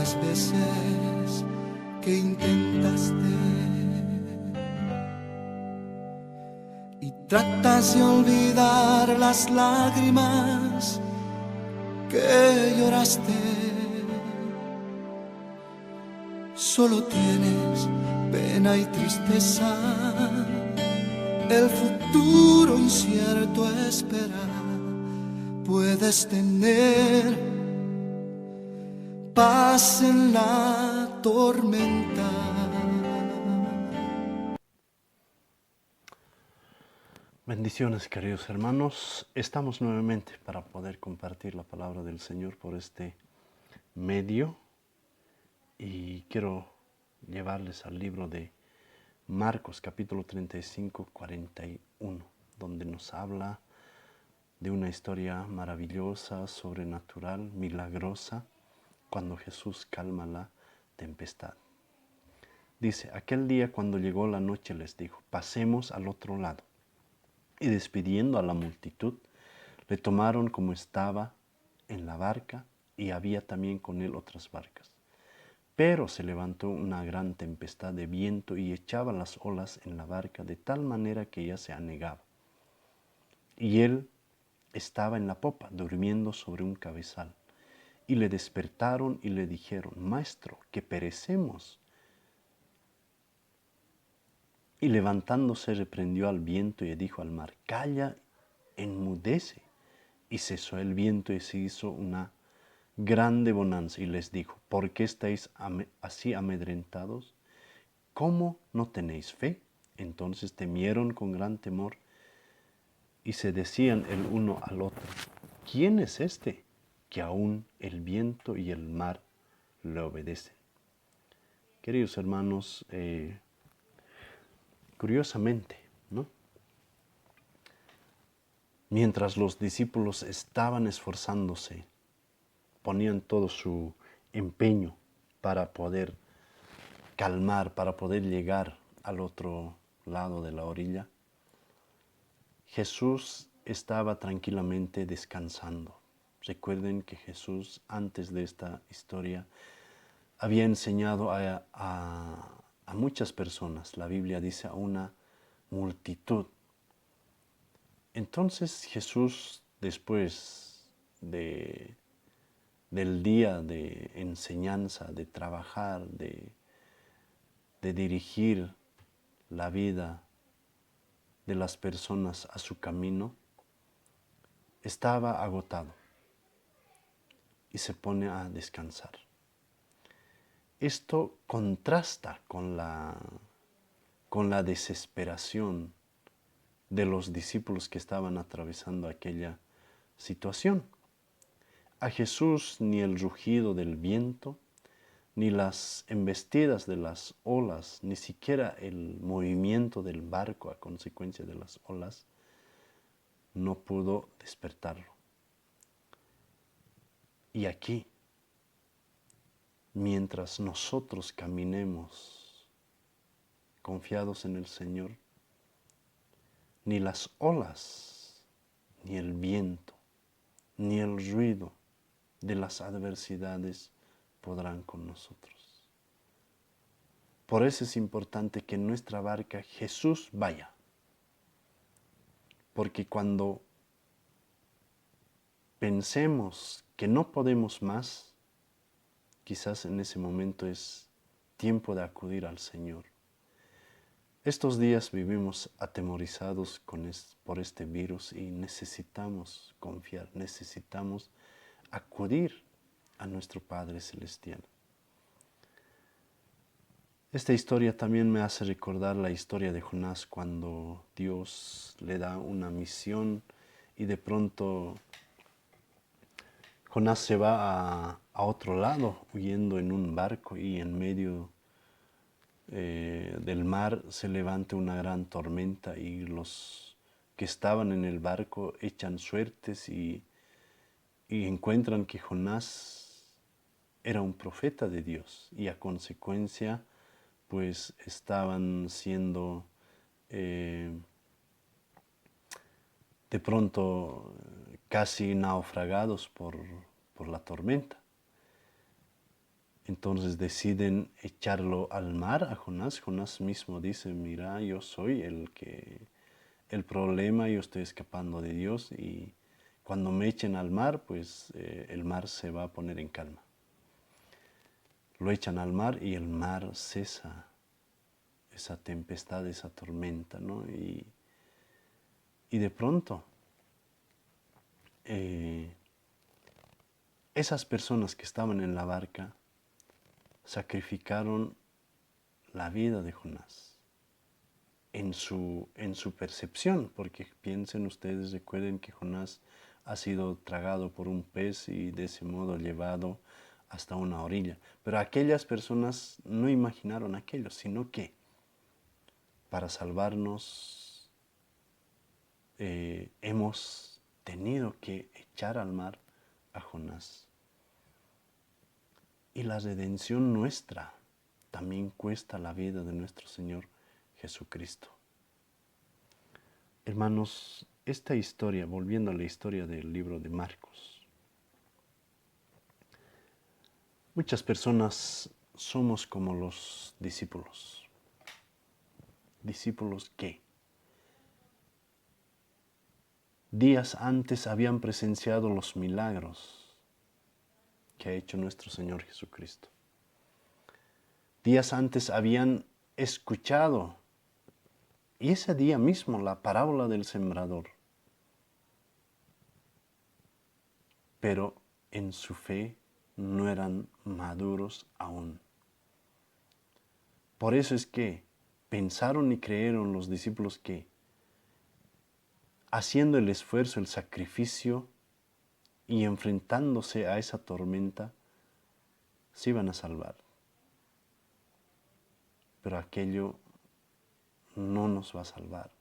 las veces que intentaste y tratas de olvidar las lágrimas que lloraste. Solo tienes pena y tristeza, el futuro incierto espera. Puedes tener paz en la tormenta. Bendiciones, queridos hermanos. Estamos nuevamente para poder compartir la palabra del Señor por este medio. Y quiero llevarles al libro de Marcos, capítulo 35, 41, donde nos habla de una historia maravillosa, sobrenatural, milagrosa, cuando Jesús calma la tempestad. Dice, aquel día cuando llegó la noche les dijo, pasemos al otro lado. Y despidiendo a la multitud, le tomaron como estaba en la barca, y había también con él otras barcas. Pero se levantó una gran tempestad de viento y echaba las olas en la barca de tal manera que ella se anegaba. Y él estaba en la popa, durmiendo sobre un cabezal. Y le despertaron y le dijeron, Maestro, que perecemos. Y levantándose reprendió al viento y dijo al mar, Calla, enmudece. Y cesó el viento y se hizo una grande bonanza. Y les dijo, ¿por qué estáis así amedrentados? ¿Cómo no tenéis fe? Entonces temieron con gran temor y se decían el uno al otro, ¿quién es este que aún el viento y el mar le obedecen? Queridos hermanos, curiosamente, ¿no? Mientras los discípulos estaban esforzándose, ponían todo su empeño para poder calmar, para poder llegar al otro lado de la orilla, Jesús estaba tranquilamente descansando. Recuerden que Jesús, antes de esta historia, había enseñado a muchas personas. La Biblia dice a una multitud. Entonces Jesús, después del día de enseñanza, de trabajar, de dirigir la vida de las personas a su camino, estaba agotado y se pone a descansar. Esto contrasta con la desesperación de los discípulos que estaban atravesando aquella situación. A Jesús ni el rugido del viento, ni las embestidas de las olas, ni siquiera el movimiento del barco a consecuencia de las olas, no pudo despertarlo. Y aquí, mientras nosotros caminemos confiados en el Señor, ni las olas, ni el viento, ni el ruido de las adversidades podrán con nosotros. Por eso es importante que en nuestra barca Jesús vaya. Porque cuando pensemos que no podemos más, quizás en ese momento es tiempo de acudir al Señor. Estos días vivimos atemorizados por este virus y necesitamos confiar, necesitamos acudir a nuestro Padre Celestial. Esta historia también me hace recordar la historia de Jonás cuando Dios le da una misión y de pronto Jonás se va a otro lado huyendo en un barco y en medio del mar se levanta una gran tormenta y los que estaban en el barco echan suertes y encuentran que Jonás era un profeta de Dios y a consecuencia pues estaban siendo de pronto casi naufragados por la tormenta. Entonces deciden echarlo al mar a Jonás. Jonás mismo dice, mira, yo soy el problema, yo estoy escapando de Dios y cuando me echen al mar, pues el mar se va a poner en calma. Lo echan al mar y el mar cesa esa tempestad, esa tormenta, ¿no? Y de pronto, esas personas que estaban en la barca sacrificaron la vida de Jonás en su percepción, porque piensen ustedes, recuerden que Jonás ha sido tragado por un pez y de ese modo llevado hasta una orilla. Pero aquellas personas no imaginaron aquello, sino que para salvarnos hemos tenido que echar al mar a Jonás. Y la redención nuestra también cuesta la vida de nuestro Señor Jesucristo. Hermanos, esta historia, volviendo a la historia del libro de Marcos, muchas personas somos como los discípulos. Discípulos que días antes habían presenciado los milagros que ha hecho nuestro Señor Jesucristo. Días antes habían escuchado, y ese día mismo, la parábola del sembrador. Pero en su fe no eran maduros aún. Por eso es que pensaron y creyeron los discípulos que, haciendo el esfuerzo, el sacrificio y enfrentándose a esa tormenta, se iban a salvar. Pero aquello no nos va a salvar.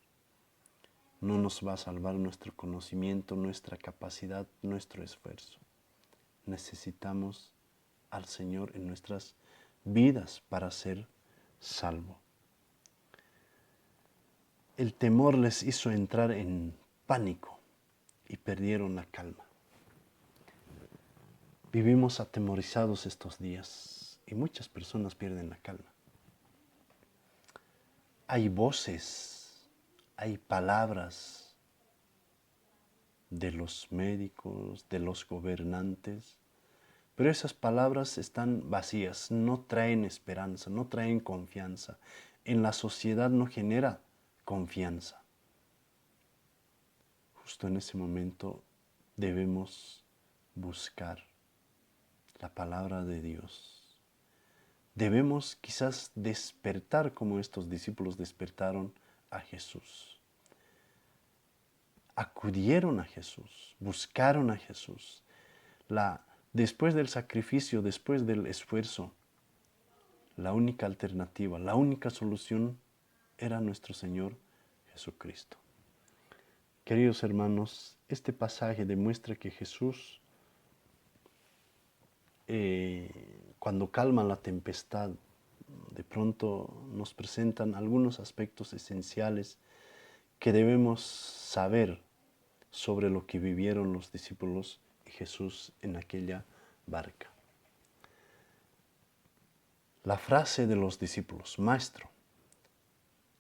No nos va a salvar nuestro conocimiento, nuestra capacidad, nuestro esfuerzo. Necesitamos al Señor en nuestras vidas para ser salvo. El temor les hizo entrar en pánico y perdieron la calma. Vivimos atemorizados estos días y muchas personas pierden la calma. Hay voces, hay palabras de los médicos, de los gobernantes, pero esas palabras están vacías, no traen esperanza, no traen confianza. En la sociedad no genera confianza. Justo en ese momento debemos buscar la palabra de Dios. Debemos quizás despertar como estos discípulos despertaron a Jesús. Acudieron a Jesús, buscaron a Jesús. Después del sacrificio, después del esfuerzo, la única alternativa, la única solución era nuestro Señor Jesucristo. Queridos hermanos, este pasaje demuestra que Jesús, cuando calma la tempestad, de pronto nos presentan algunos aspectos esenciales que debemos saber sobre lo que vivieron los discípulos y Jesús en aquella barca. La frase de los discípulos: Maestro,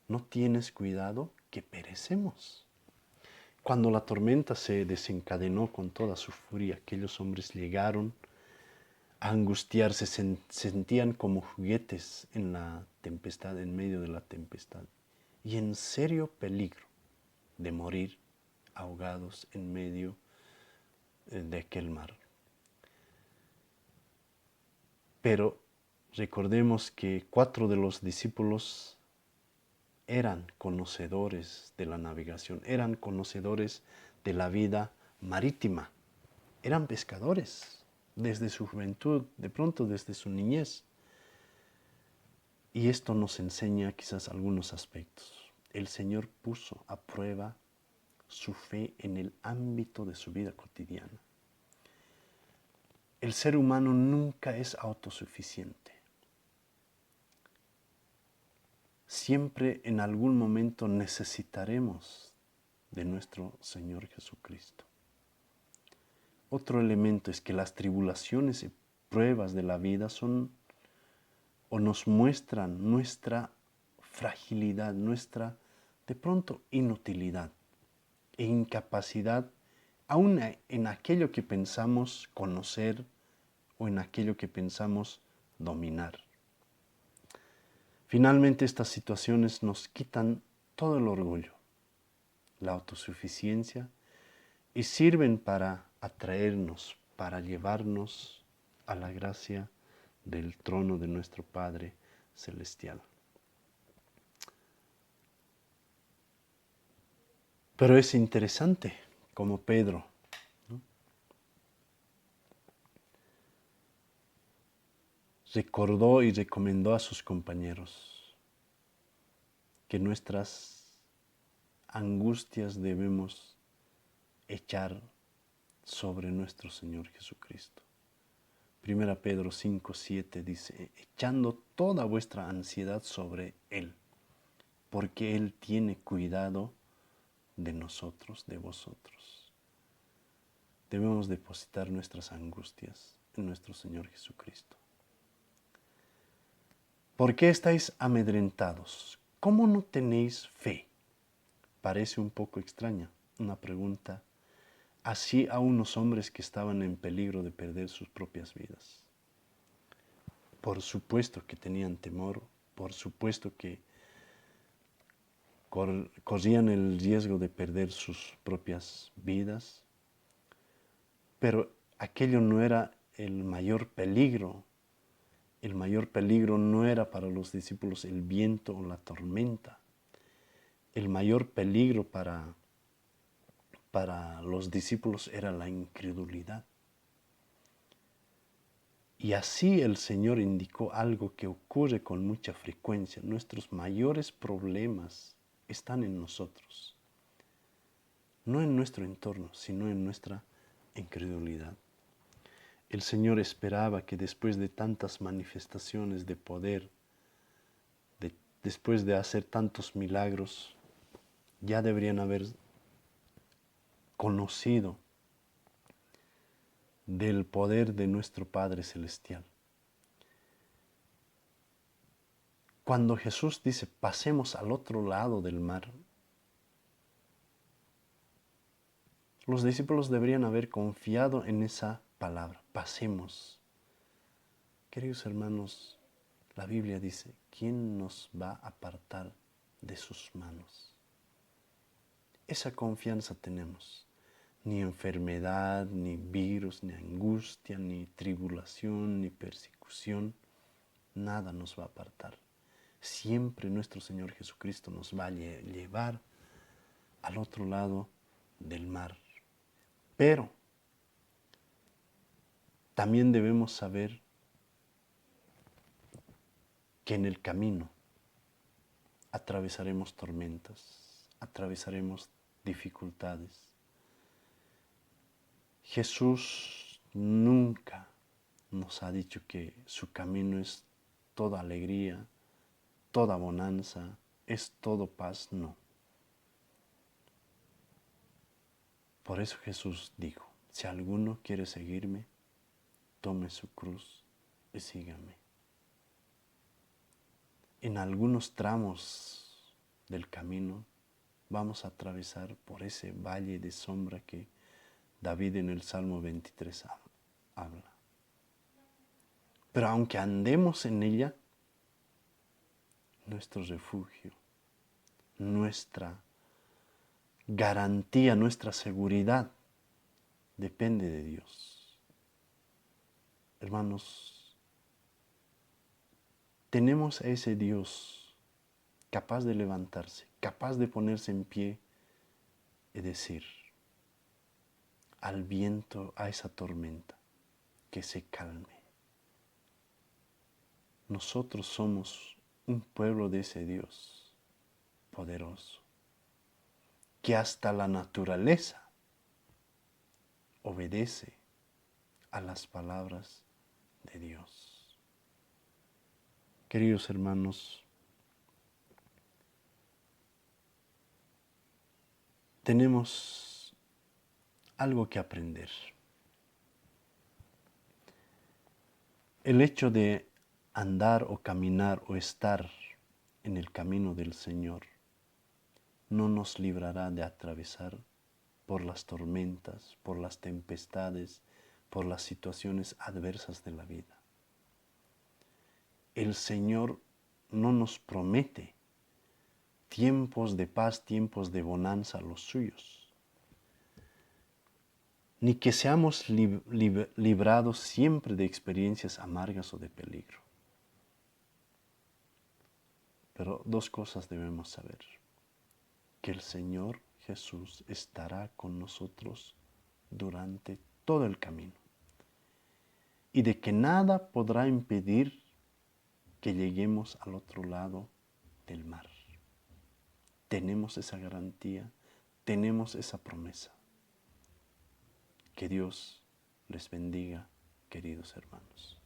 ¿no tienes cuidado que perecemos? Cuando la tormenta se desencadenó con toda su furia, aquellos hombres llegaron a angustiarse, se sentían como juguetes en la tempestad, en medio de la tempestad, y en serio peligro de morir ahogados en medio de aquel mar. Pero recordemos que 4 de los discípulos eran conocedores de la navegación, eran conocedores de la vida marítima, eran pescadores desde su juventud, de pronto desde su niñez. Y esto nos enseña quizás algunos aspectos. El Señor puso a prueba su fe en el ámbito de su vida cotidiana. El ser humano nunca es autosuficiente. Siempre en algún momento necesitaremos de nuestro Señor Jesucristo. Otro elemento es que las tribulaciones pruebas de la vida son o nos muestran nuestra fragilidad, nuestra de pronto inutilidad e incapacidad aún en aquello que pensamos conocer o en aquello que pensamos dominar. Finalmente, estas situaciones nos quitan todo el orgullo, la autosuficiencia, y sirven para atraernos, para llevarnos a la gracia del trono de nuestro Padre Celestial. Pero es interesante como Pedro, ¿no?, recordó y recomendó a sus compañeros que nuestras angustias debemos echar sobre nuestro Señor Jesucristo. 1 Pedro 5:7 dice, echando toda vuestra ansiedad sobre Él, porque Él tiene cuidado de nosotros, de vosotros. Debemos depositar nuestras angustias en nuestro Señor Jesucristo. ¿Por qué estáis amedrentados? ¿Cómo no tenéis fe? Parece un poco extraña, una pregunta así a unos hombres que estaban en peligro de perder sus propias vidas. Por supuesto que tenían temor, por supuesto que corrían el riesgo de perder sus propias vidas, pero aquello no era el mayor peligro. El mayor peligro no era para los discípulos el viento o la tormenta. El mayor peligro para los discípulos era la incredulidad. Y así el Señor indicó algo que ocurre con mucha frecuencia. Nuestros mayores problemas están en nosotros, no en nuestro entorno, sino en nuestra incredulidad. El Señor esperaba que después de tantas manifestaciones de poder, después de hacer tantos milagros, ya deberían haber conocido del poder de nuestro Padre Celestial. Cuando Jesús dice, pasemos al otro lado del mar, los discípulos deberían haber confiado en esa palabra, pasemos. Queridos hermanos, la Biblia dice, ¿quién nos va a apartar de sus manos? Esa confianza tenemos. Ni enfermedad, ni virus, ni angustia, ni tribulación, ni persecución, nada nos va a apartar. Siempre nuestro Señor Jesucristo nos va a llevar al otro lado del mar. Pero también debemos saber que en el camino atravesaremos tormentas, atravesaremos dificultades. Jesús nunca nos ha dicho que su camino es toda alegría, toda bonanza, es todo paz, no. Por eso Jesús dijo, si alguno quiere seguirme, tome su cruz y sígame. En algunos tramos del camino vamos a atravesar por ese valle de sombra que David en el Salmo 23 habla. Pero aunque andemos en ella, nuestro refugio, nuestra garantía, nuestra seguridad depende de Dios. Hermanos, tenemos a ese Dios capaz de levantarse, capaz de ponerse en pie y decir al viento, a esa tormenta, que se calme. Nosotros somos un pueblo de ese Dios poderoso, que hasta la naturaleza obedece a las palabras de Dios. Queridos hermanos, tenemos algo que aprender. El hecho de andar o caminar o estar en el camino del Señor no nos librará de atravesar por las tormentas, por las tempestades, por las situaciones adversas de la vida. El Señor no nos promete tiempos de paz, tiempos de bonanza a los suyos, ni que seamos librados siempre de experiencias amargas o de peligro. Pero dos cosas debemos saber: que el Señor Jesús estará con nosotros durante todo el camino y de que nada podrá impedir que lleguemos al otro lado del mar. Tenemos esa garantía, tenemos esa promesa. Que Dios les bendiga, queridos hermanos.